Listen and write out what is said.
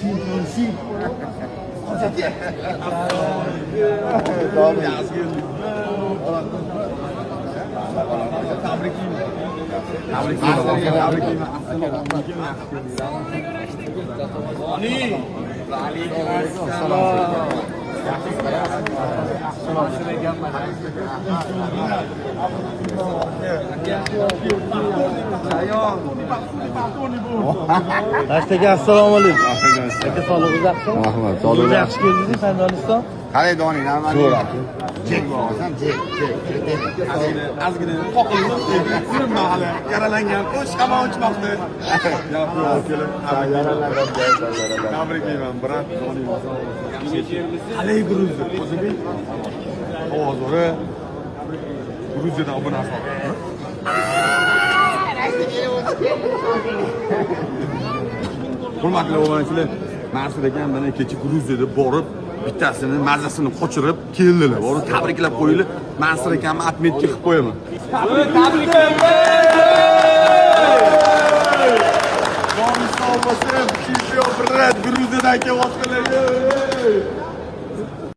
Чемпионшип. Aka assalomu alaykum. Aka sog'lig'ingiz yaxshimi? Rahmat, sog'lig'ingiz yaxshi keldingiz, Sandoniston. Qalay doning, nima? Zo'r aka. Jek bo'lsan, jek. Azgina qoqildi, kulimda hali yaralangan, o'sh hamon uchmoqda. Yo'q, kelib. Tabriklayman, brat. Qalay Gruziya, o'zbek. Ovozori Gruziyadan obunasi. Hurmatli obunachilar, Mansur akam mana kecha Gruziyada borib, bittasini mazasini qochirib keldilar. Borib tabriklab qo'yinglar. Mansur akamni atmetga qilib qo'yaman. Tabriklayman. Chempion brat Gruziyadan kelib o'tganlar.